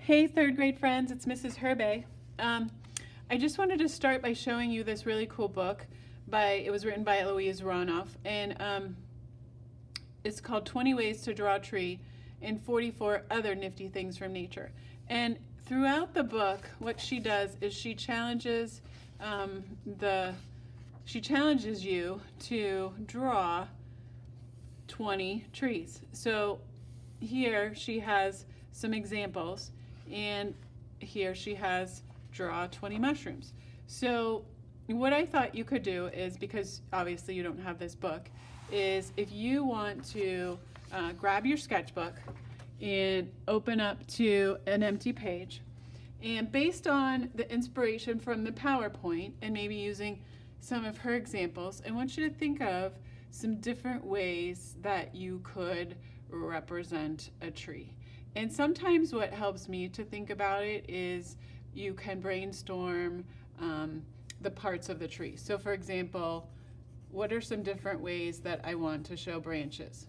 Hey, third grade friends, it's Mrs. Herbay. I just wanted to start by showing you this really cool book. It was written by Eloise Renouf, and it's called 20 Ways to Draw a Tree and 44 Other Nifty Things from Nature. And throughout the book, what she does is she challenges you to draw 20 trees. So here she has some examples, and here she has draw 20 mushrooms. So what I thought you could do is, because obviously you don't have this book, is if you want to grab your sketchbook and open up to an empty page, and based on the inspiration from the PowerPoint and maybe using some of her examples, I want you to think of some different ways that you could represent a tree. And sometimes what helps me to think about it is you can brainstorm the parts of the tree. So for example, what are some different ways that I want to show branches?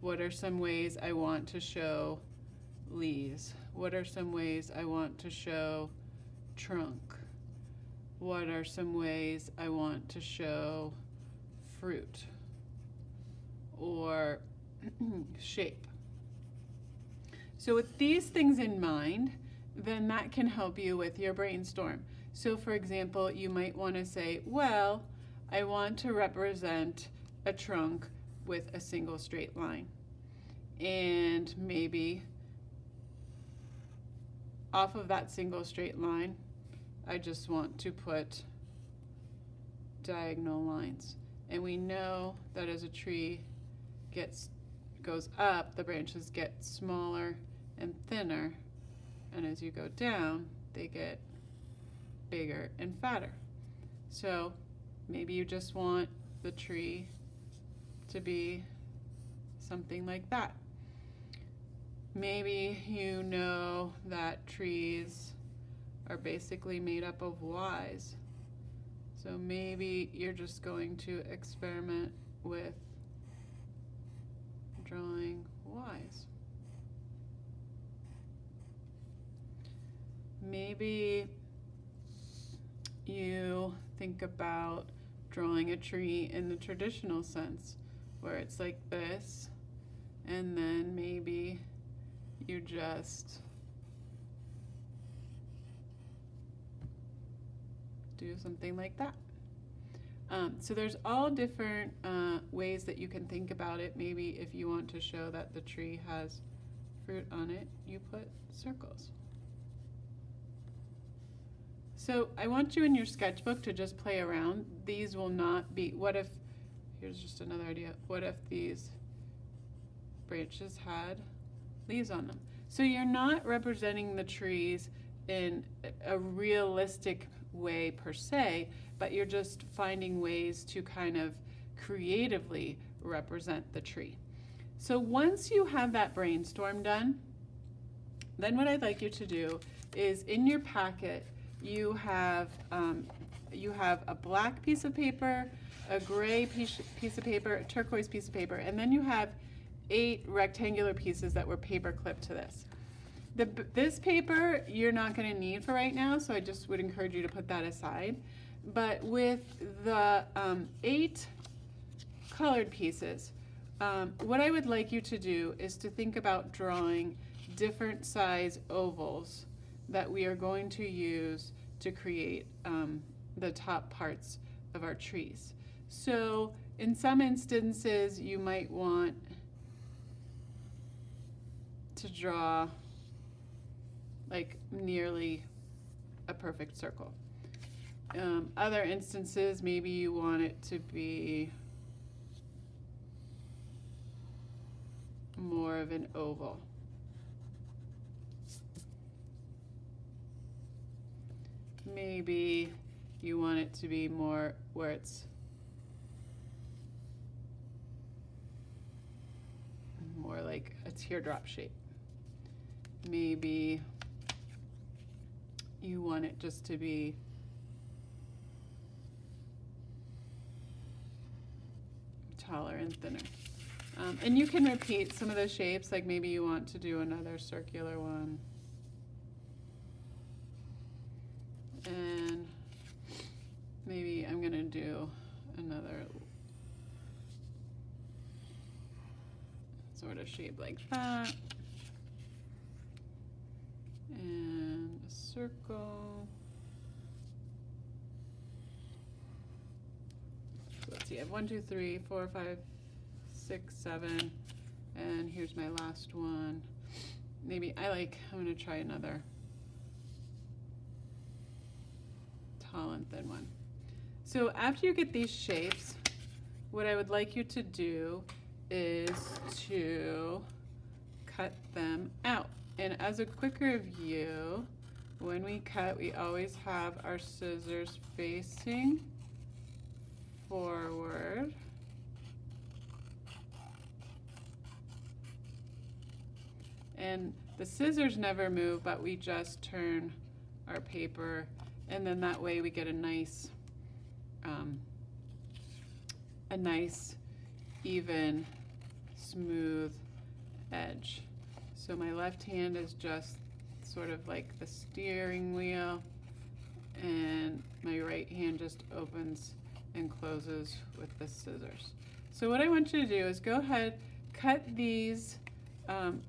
What are some ways I want to show leaves? What are some ways I want to show trunk? What are some ways I want to show fruit or shape? So with these things in mind, then that can help you with your brainstorm. So for example, you might want to say, well, I want to represent a trunk with a single straight line. And maybe off of that single straight line, I just want to put diagonal lines. And we know that as a tree goes up, the branches get smaller and thinner, and as you go down, they get bigger and fatter. So maybe you just want the tree to be something like that. Maybe you know that trees are basically made up of Ys. So maybe you're just going to experiment with drawing Ys. Maybe you think about drawing a tree in the traditional sense, where it's like this, and then maybe you just do something like that. So there's all different ways that you can think about it. Maybe if you want to show that the tree has fruit on it, you put circles. So I want you in your sketchbook to just play around. These will not be, here's just another idea, what if these branches had leaves on them? So you're not representing the trees in a realistic way per se, but you're just finding ways to kind of creatively represent the tree. So once you have that brainstorm done, then what I'd like you to do is, in your packet, you have a black piece of paper, a gray piece of paper, a turquoise piece of paper, and then you have 8 rectangular pieces that were paper clipped to this. This paper you're not going to need for right now, so I just would encourage you to put that aside. But with the 8 colored pieces, what I would like you to do is to think about drawing different size ovals that we are going to use to create the top parts of our trees. So in some instances, you might want to draw like nearly a perfect circle. Other instances, maybe you want it to be more of an oval. Maybe you want it to be more where it's more like a teardrop shape. Maybe you want it just to be taller and thinner. And you can repeat some of those shapes, like maybe you want to do another circular one. And maybe I'm gonna do another sort of shape like that. And a circle. So let's see, I have 1, 2, 3, 4, 5, 6, 7, and here's my last one. Maybe I'm gonna try another tall and thin one. So after you get these shapes, what I would like you to do is to cut them out. And as a quick review, when we cut, we always have our scissors facing forward. And the scissors never move, but we just turn our paper, and then that way we get a nice even, smooth edge. So my left hand is just sort of like the steering wheel, and my right hand just opens and closes with the scissors. So what I want you to do is go ahead, cut these,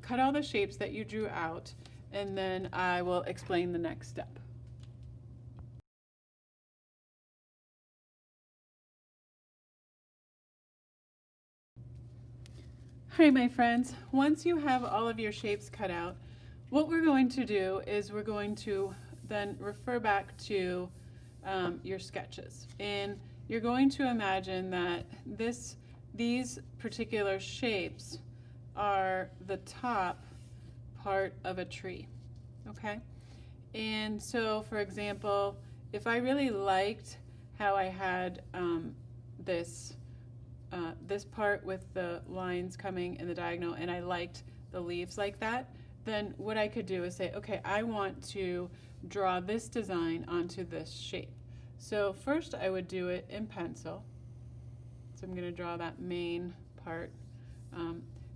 cut all the shapes that you drew out, and then I will explain the next step. All right, my friends, once you have all of your shapes cut out, what we're going to do is we're going to then refer back to your sketches. And you're going to imagine that these particular shapes are the top part of a tree, okay? And so, for example, if I really liked how I had this part with the lines coming in the diagonal, and I liked the leaves like that, then what I could do is say, okay, I want to draw this design onto this shape. So first I would do it in pencil. So I'm going to draw that main part.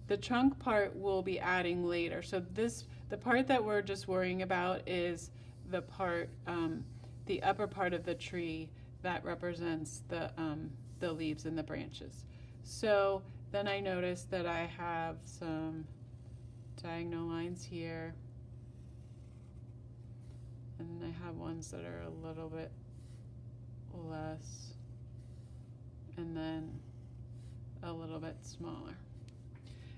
The trunk part we'll be adding later. So the part that we're just worrying about is the part, the upper part of the tree that represents the leaves and the branches. So then I noticed that I have some diagonal lines here, and I have ones that are a little bit less, and then a little bit smaller.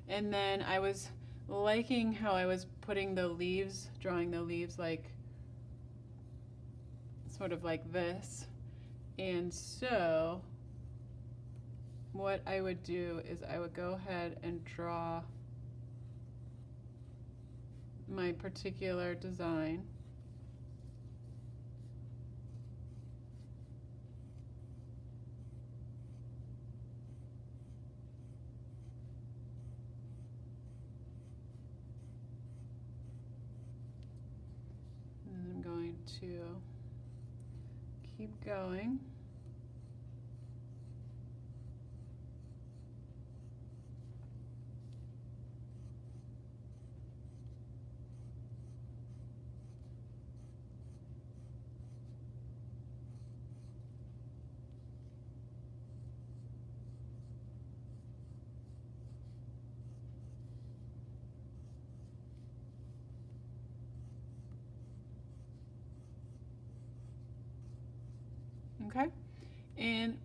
And then I was liking how I was putting the leaves, drawing the leaves like sort of like this. And so what I would do is I would go ahead and draw my particular design. And I'm going to keep going. Okay, and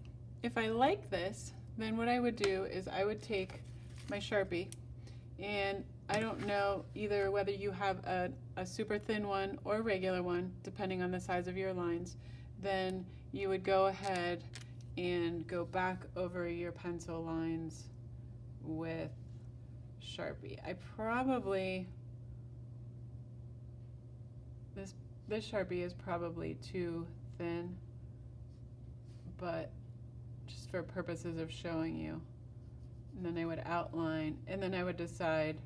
if I like this, then what I would do is I would take my Sharpie, and I don't know either whether you have a super thin one or a regular one, depending on the size of your lines, then you would go ahead and go back over your pencil lines with Sharpie. I probably, this Sharpie is probably too thin, but just for purposes of showing you. And then I would outline, and then I would decide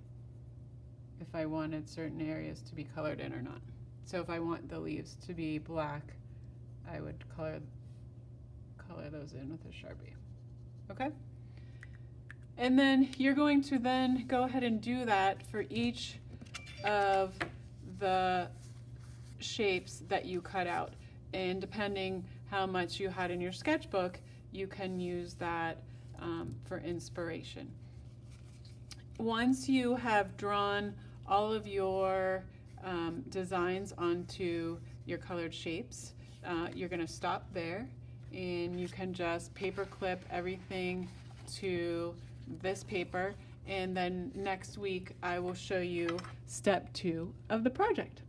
if I wanted certain areas to be colored in or not. So if I want the leaves to be black, I would color those in with a Sharpie. Okay? And then you're going to then go ahead and do that for each of the shapes that you cut out. and depending how much you had in your sketchbook, you can use that for inspiration. Once you have drawn all of your designs onto your colored shapes, you're going to stop there, and you can just paper clip everything to this paper, and then next week I will show you step 2 of the project.